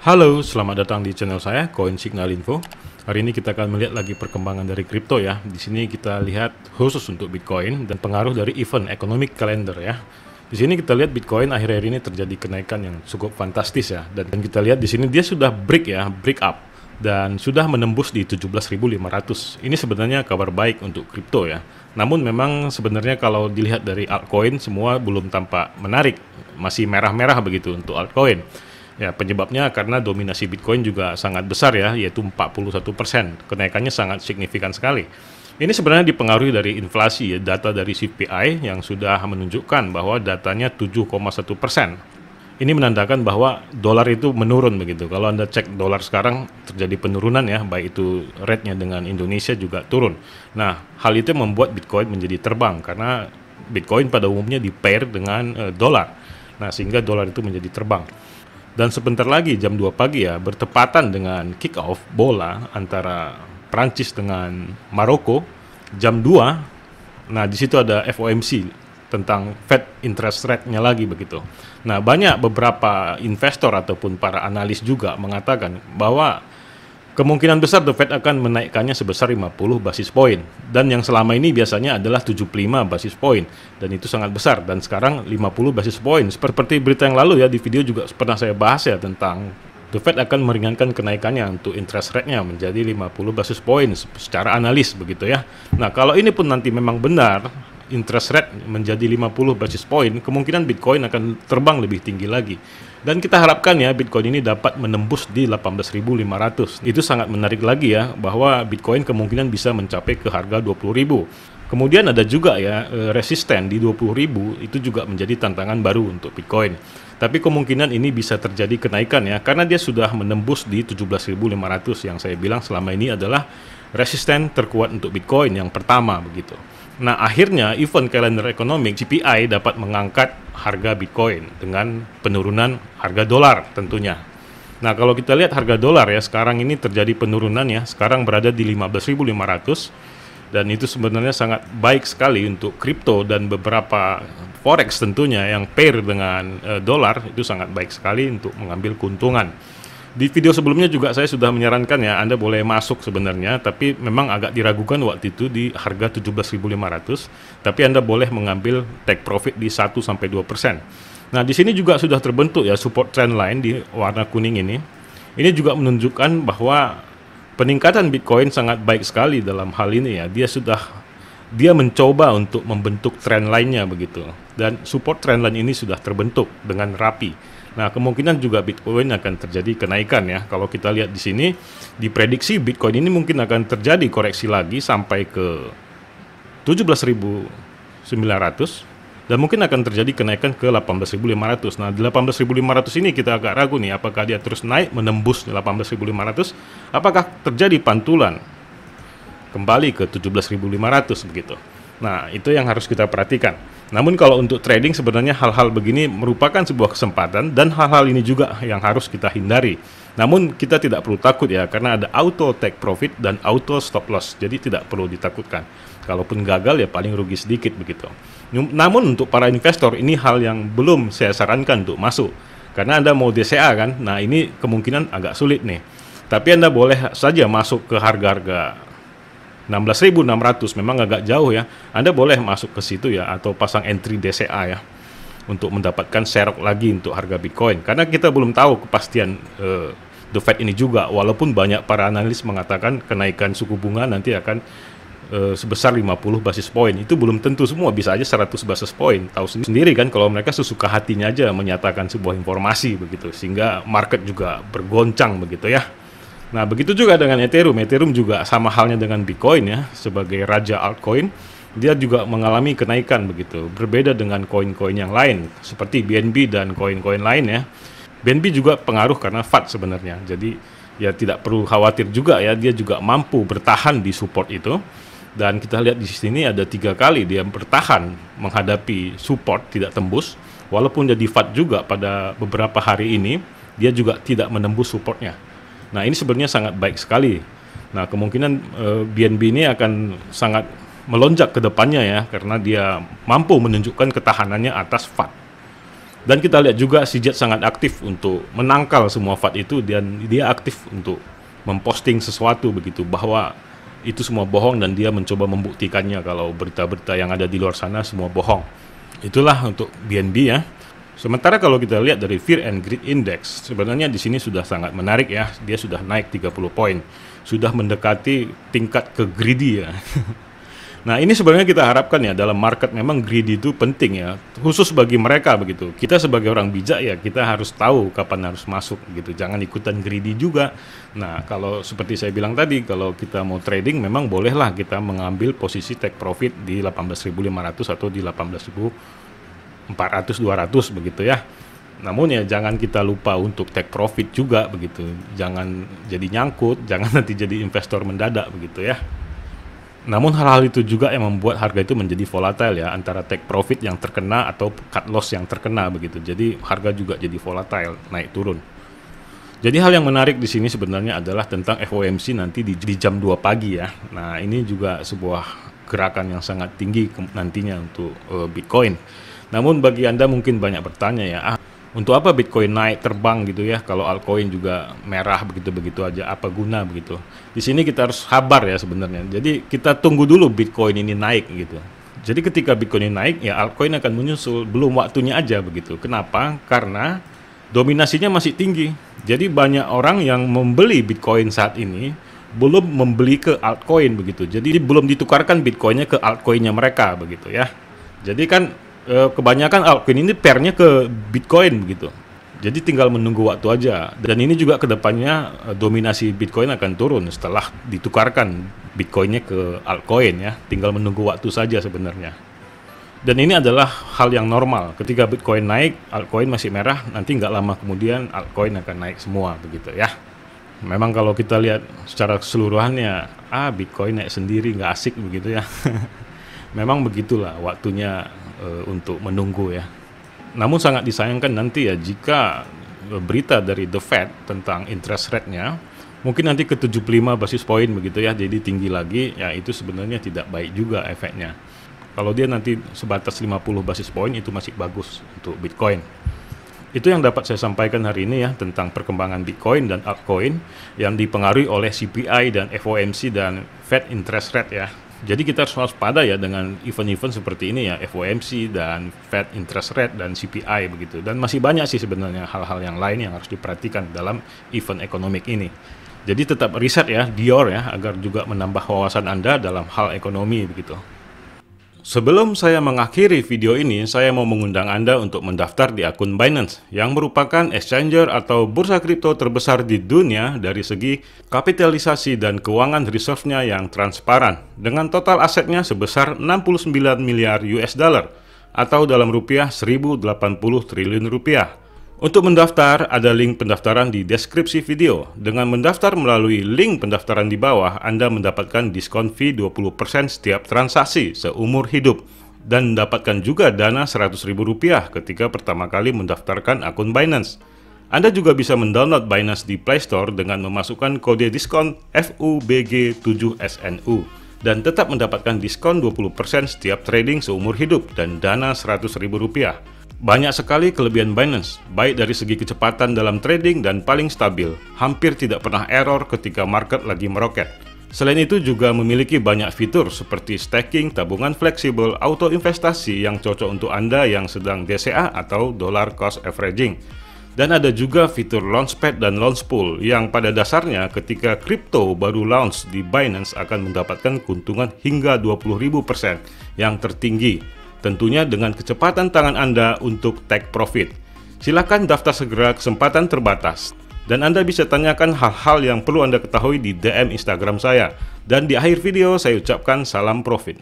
Halo, selamat datang di channel saya, Coin Signal Info. Hari ini kita akan melihat lagi perkembangan dari kripto ya. Di sini kita lihat khusus untuk Bitcoin dan pengaruh dari event economic calendar ya. Di sini kita lihat Bitcoin akhir-akhir ini terjadi kenaikan yang cukup fantastis ya. Dan kita lihat di sini dia sudah break up dan sudah menembus di 17.500. Ini sebenarnya kabar baik untuk kripto ya. Namun memang sebenarnya kalau dilihat dari altcoin semua belum tampak menarik, masih merah-merah begitu untuk altcoin. Ya, penyebabnya karena dominasi Bitcoin juga sangat besar ya, yaitu 41%. Kenaikannya sangat signifikan sekali. Ini sebenarnya dipengaruhi dari inflasi ya, data dari CPI yang sudah menunjukkan bahwa datanya 7,1%. Ini menandakan bahwa dolar itu menurun begitu. Kalau Anda cek dolar sekarang terjadi penurunan ya, baik itu rate-nya dengan Indonesia juga turun. Nah, hal itu membuat Bitcoin menjadi terbang karena Bitcoin pada umumnya di-pair dengan dolar. Nah, sehingga dolar itu menjadi terbang. Dan sebentar lagi jam 2 pagi ya, bertepatan dengan kick off bola antara Prancis dengan Maroko jam 2. Nah, di situ ada FOMC tentang Fed interest rate-nya lagi begitu. Nah, banyak beberapa investor ataupun para analis juga mengatakan bahwa kemungkinan besar The Fed akan menaikkannya sebesar 50 basis point. Dan yang selama ini biasanya adalah 75 basis point. Dan itu sangat besar. Dan sekarang 50 basis point. Seperti berita yang lalu ya, di video juga pernah saya bahas ya tentang The Fed akan meringankan kenaikannya untuk interest rate-nya menjadi 50 basis point secara analis begitu ya. Nah, kalau ini pun nanti memang benar, interest rate menjadi 50 basis point, kemungkinan Bitcoin akan terbang lebih tinggi lagi. Dan kita harapkan ya Bitcoin ini dapat menembus di 18.500. Itu sangat menarik lagi ya, bahwa Bitcoin kemungkinan bisa mencapai ke harga 20.000. Kemudian ada juga ya resisten di 20.000, itu juga menjadi tantangan baru untuk Bitcoin. Tapi kemungkinan ini bisa terjadi kenaikan ya, karena dia sudah menembus di 17.500 yang saya bilang selama ini adalah resisten terkuat untuk Bitcoin yang pertama begitu. Nah, akhirnya event calendar economic CPI dapat mengangkat harga Bitcoin dengan penurunan harga dolar tentunya. Nah, kalau kita lihat harga dolar ya, sekarang ini terjadi penurunan ya, sekarang berada di 15.500 dan itu sebenarnya sangat baik sekali untuk kripto dan beberapa forex tentunya yang pair dengan dolar, itu sangat baik sekali untuk mengambil keuntungan. Di video sebelumnya juga saya sudah menyarankan ya, Anda boleh masuk sebenarnya, tapi memang agak diragukan waktu itu di harga 17.500, tapi Anda boleh mengambil take profit di 1-2%. Nah, di sini juga sudah terbentuk ya support trend line di warna kuning ini. Ini juga menunjukkan bahwa peningkatan Bitcoin sangat baik sekali dalam hal ini ya. Dia mencoba untuk membentuk trend line-nya begitu. Dan support trend line ini sudah terbentuk dengan rapi. Nah, kemungkinan juga Bitcoin akan terjadi kenaikan ya. Kalau kita lihat di sini, diprediksi Bitcoin ini mungkin akan terjadi koreksi lagi sampai ke 17.900 dan mungkin akan terjadi kenaikan ke 18.500. Nah, di 18.500 ini kita agak ragu nih, apakah dia terus naik menembus 18.500, apakah terjadi pantulan kembali ke 17.500 begitu. Nah, itu yang harus kita perhatikan. Namun kalau untuk trading sebenarnya hal-hal begini merupakan sebuah kesempatan dan hal-hal ini juga yang harus kita hindari. Namun kita tidak perlu takut ya, karena ada auto take profit dan auto stop loss. Jadi tidak perlu ditakutkan. Kalaupun gagal ya paling rugi sedikit begitu. Namun untuk para investor ini hal yang belum saya sarankan untuk masuk. Karena Anda mau DCA kan, nah ini kemungkinan agak sulit nih. Tapi Anda boleh saja masuk ke harga-harga 16.600, memang agak jauh ya. Anda boleh masuk ke situ ya, atau pasang entry DCA ya, untuk mendapatkan serok lagi untuk harga Bitcoin. Karena kita belum tahu kepastian The Fed ini juga, walaupun banyak para analis mengatakan kenaikan suku bunga nanti akan sebesar 50 basis point. Itu belum tentu semua, bisa aja 100 basis point. Tahu sendiri kan kalau mereka sesuka hatinya aja menyatakan sebuah informasi begitu, sehingga market juga bergoncang begitu ya. Nah, begitu juga dengan Ethereum. Ethereum juga sama halnya dengan Bitcoin ya, sebagai raja altcoin, dia juga mengalami kenaikan begitu. Berbeda dengan koin-koin yang lain, seperti BNB dan koin-koin lain ya. BNB juga pengaruh karena FAT sebenarnya. Jadi, ya tidak perlu khawatir juga ya, dia juga mampu bertahan di support itu. Dan kita lihat di sini ada 3 kali dia bertahan menghadapi support, tidak tembus. Walaupun jadi FAT juga pada beberapa hari ini, dia juga tidak menembus supportnya. Nah, ini sebenarnya sangat baik sekali. Nah, kemungkinan BNB ini akan sangat melonjak ke depannya ya, karena dia mampu menunjukkan ketahanannya atas FAT. Dan kita lihat juga si Jet sangat aktif untuk menangkal semua FUD itu, dan dia aktif untuk memposting sesuatu begitu bahwa itu semua bohong, dan dia mencoba membuktikannya kalau berita-berita yang ada di luar sana semua bohong. Itulah untuk BNB ya. Sementara kalau kita lihat dari Fear and Greed Index, sebenarnya di sini sudah sangat menarik ya. Dia sudah naik 30 poin. Sudah mendekati tingkat ke greedy ya. Nah, ini sebenarnya kita harapkan ya, dalam market memang greedy itu penting ya, khusus bagi mereka begitu. Kita sebagai orang bijak ya, kita harus tahu kapan harus masuk gitu, jangan ikutan greedy juga. Nah, kalau seperti saya bilang tadi, kalau kita mau trading memang bolehlah kita mengambil posisi take profit di 18.500 atau di 18.400 200 begitu ya. Namun ya jangan kita lupa untuk take profit juga begitu. Jangan jadi nyangkut, jangan nanti jadi investor mendadak begitu ya. Namun hal-hal itu juga yang membuat harga itu menjadi volatile ya, antara take profit yang terkena atau cut loss yang terkena begitu. Jadi harga juga jadi volatile, naik turun. Jadi hal yang menarik di sini sebenarnya adalah tentang FOMC nanti di jam 2 pagi ya. Nah, ini juga sebuah gerakan yang sangat tinggi nantinya untuk Bitcoin. Namun bagi Anda mungkin banyak bertanya ya, untuk apa Bitcoin naik terbang gitu ya, kalau altcoin juga merah begitu-begitu aja, apa guna begitu. Di sini kita harus sabar ya sebenarnya. Jadi kita tunggu dulu Bitcoin ini naik gitu. Jadi ketika Bitcoin ini naik ya altcoin akan menyusul, belum waktunya aja begitu. Kenapa? Karena dominasinya masih tinggi. Jadi banyak orang yang membeli Bitcoin saat ini belum membeli ke altcoin begitu. Jadi belum ditukarkan Bitcoinnya ke altcoinnya mereka begitu ya. Jadi kan kebanyakan altcoin ini pairnya ke Bitcoin begitu. Jadi tinggal menunggu waktu aja. Dan ini juga kedepannya dominasi Bitcoin akan turun setelah ditukarkan Bitcoinnya ke altcoin ya. Tinggal menunggu waktu saja sebenarnya. Dan ini adalah hal yang normal. Ketika Bitcoin naik, altcoin masih merah, nanti nggak lama kemudian altcoin akan naik semua begitu ya. Memang kalau kita lihat secara keseluruhannya, Bitcoin naik sendiri nggak asik begitu ya. Memang begitulah waktunya untuk menunggu ya. Namun sangat disayangkan nanti ya jika berita dari The Fed tentang interest rate-nya mungkin nanti ke 75 basis point begitu ya, jadi tinggi lagi ya, itu sebenarnya tidak baik juga efeknya. Kalau dia nanti sebatas 50 basis point itu masih bagus untuk Bitcoin. Itu yang dapat saya sampaikan hari ini ya tentang perkembangan Bitcoin dan altcoin yang dipengaruhi oleh CPI dan FOMC dan Fed interest rate ya. Jadi kita harus waspada ya dengan event-event seperti ini ya, FOMC dan Fed interest rate dan CPI begitu. Dan masih banyak sih sebenarnya hal-hal yang lain yang harus diperhatikan dalam event ekonomik ini. Jadi tetap riset ya, Dior ya, agar juga menambah wawasan Anda dalam hal ekonomi begitu. Sebelum saya mengakhiri video ini, saya mau mengundang Anda untuk mendaftar di akun Binance, yang merupakan exchanger atau bursa kripto terbesar di dunia dari segi kapitalisasi dan keuangan reserve-nya yang transparan, dengan total asetnya sebesar 69 miliar US dollar, atau dalam rupiah 1080 triliun rupiah. Untuk mendaftar, ada link pendaftaran di deskripsi video. Dengan mendaftar melalui link pendaftaran di bawah, Anda mendapatkan diskon fee 20% setiap transaksi seumur hidup. Dan mendapatkan juga dana Rp100.000 ketika pertama kali mendaftarkan akun Binance. Anda juga bisa mendownload Binance di Play Store dengan memasukkan kode diskon FUBG7SNU. Dan tetap mendapatkan diskon 20% setiap trading seumur hidup dan dana Rp100.000. Banyak sekali kelebihan Binance, baik dari segi kecepatan dalam trading dan paling stabil, hampir tidak pernah error ketika market lagi meroket. Selain itu juga memiliki banyak fitur seperti staking, tabungan fleksibel, auto investasi yang cocok untuk Anda yang sedang DCA atau dollar cost averaging. Dan ada juga fitur Launchpad dan Launchpool yang pada dasarnya ketika kripto baru launch di Binance akan mendapatkan keuntungan hingga 20.000% yang tertinggi. Tentunya dengan kecepatan tangan Anda untuk take profit. Silakan daftar segera, kesempatan terbatas. Dan Anda bisa tanyakan hal-hal yang perlu Anda ketahui di DM Instagram saya. Dan di akhir video saya ucapkan salam profit.